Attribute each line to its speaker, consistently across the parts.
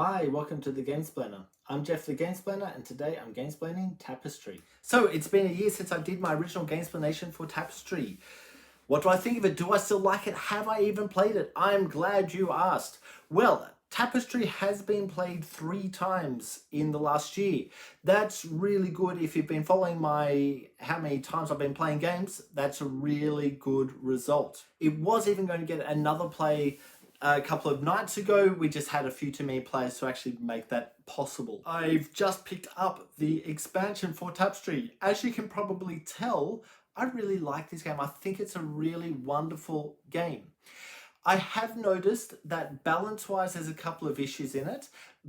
Speaker 1: Hi, welcome to the Gamesplainer. I'm Jeff the Gamesplainer and today I'm gamesplaining Tapestry. So it's been a year since I did my original Gamesplanation for Tapestry. What do I think of it? Do I still like it? Have I even played it? I'm glad you asked. Well, Tapestry has been played 3 times in the last year. That's really good. If you've been following how many times I've been playing games, that's a really good result. It was even going to get another play a couple of nights ago. We just had a few too many players to actually make that possible. I've just picked up the expansion for Tapestry. As you can probably tell, I really like this game. I think it's a really wonderful game. I have noticed that balance-wise there's a couple of issues in it,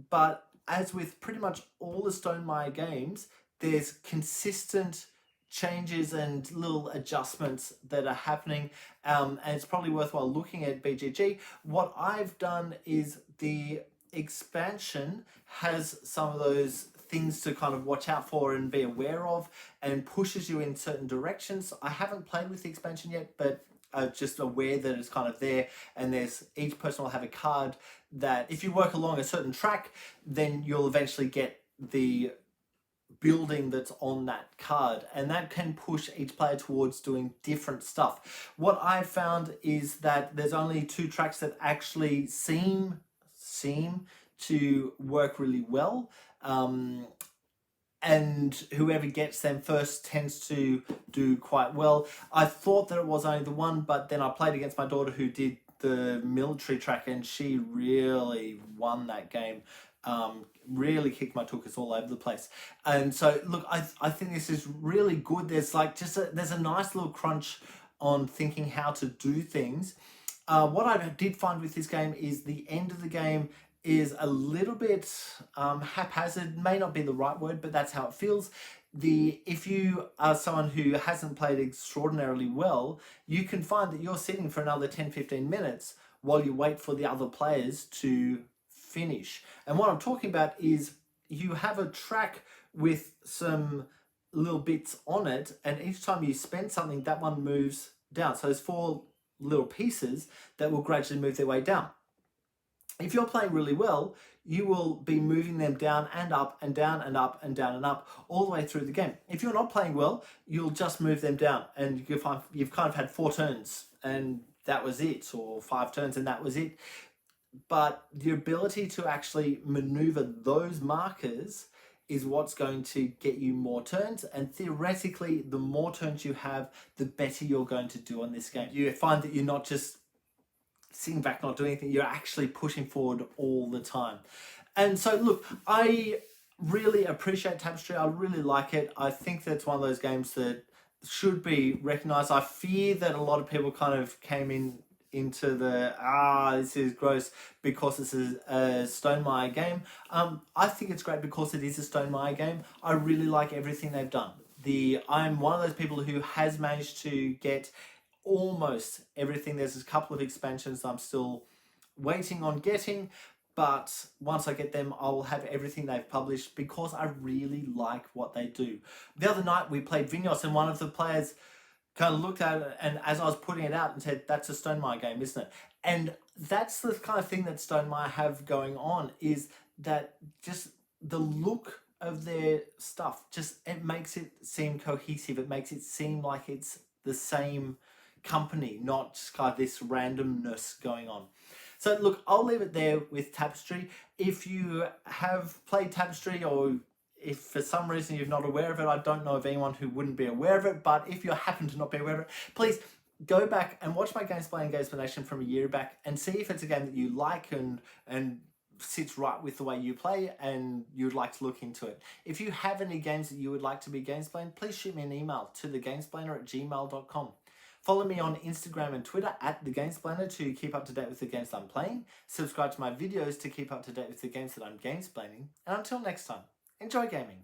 Speaker 1: but as with pretty much all the Stonemaier games, there's consistent changes and little adjustments that are happening, and it's probably worthwhile looking at BGG. What I've done is the expansion has some of those things to kind of watch out for and be aware of and pushes you in certain directions. I haven't played with the expansion yet, but just aware that it's kind of there, and each person will have a card that if you work along a certain track, then you'll eventually get the building that's on that card, and that can push each player towards doing different stuff. What I've found is that there's only 2 tracks that actually seem to work really well, and whoever gets them first tends to do quite well. I thought that it was only the one, but then I played against my daughter who did the military track, and she really won that game. Really kicked my tuchus all over the place. And so look, I think this is really good. There's like there's a nice little crunch on thinking how to do things. What I did find with this game is the end of the game is a little bit haphazard. May not be the right word, but that's how it feels. If you are someone who hasn't played extraordinarily well, you can find that you're sitting for another 10-15 minutes while you wait for the other players to finish. And what I'm talking about is you have a track with some little bits on it, and each time you spend something, that one moves down. So there's 4 little pieces that will gradually move their way down. If you're playing really well, you will be moving them down and up and down and up and down and up all the way through the game. If you're not playing well, you'll just move them down, and you've kind of had 4 turns and that was it, or 5 turns and that was it. But the ability to actually maneuver those markers is what's going to get you more turns, and theoretically the more turns you have, the better you're going to do on this game. You find that you're not just sitting back not doing anything, you're actually pushing forward all the time. And so look, I really appreciate Tapestry. I really like it. I think that's one of those games that should be recognized. I fear that a lot of people kind of came into the this is gross because this is a Stonemaier game. I think it's great because it is a Stonemaier game. I really like everything they've done. I'm one of those people who has managed to get almost everything. There's a couple of expansions I'm still waiting on getting, but once I get them, I'll have everything they've published because I really like what they do. The other night we played Vinyos, and one of the players kind of looked at it, and as I was putting it out, and said, "That's a Stonemaier game, isn't it?" And that's the kind of thing that Stonemaier have going on, is that just the look of their stuff, it makes it seem cohesive. It makes it seem like it's the same company, not just kind of this randomness going on. So look, I'll leave it there with Tapestry. If you have played Tapestry, or if for some reason you're not aware of it, I don't know of anyone who wouldn't be aware of it, but if you happen to not be aware of it, please go back and watch my Gamesplanation from a year back and see if it's a game that you like and sits right with the way you play and you'd like to look into it. If you have any games that you would like to be gamesplaned, please shoot me an email to thegamesplainer@gmail.com. Follow me on Instagram and Twitter @thegamesplainer to keep up to date with the games that I'm playing. Subscribe to my videos to keep up to date with the games that I'm gamesplaining. And until next time, enjoy gaming.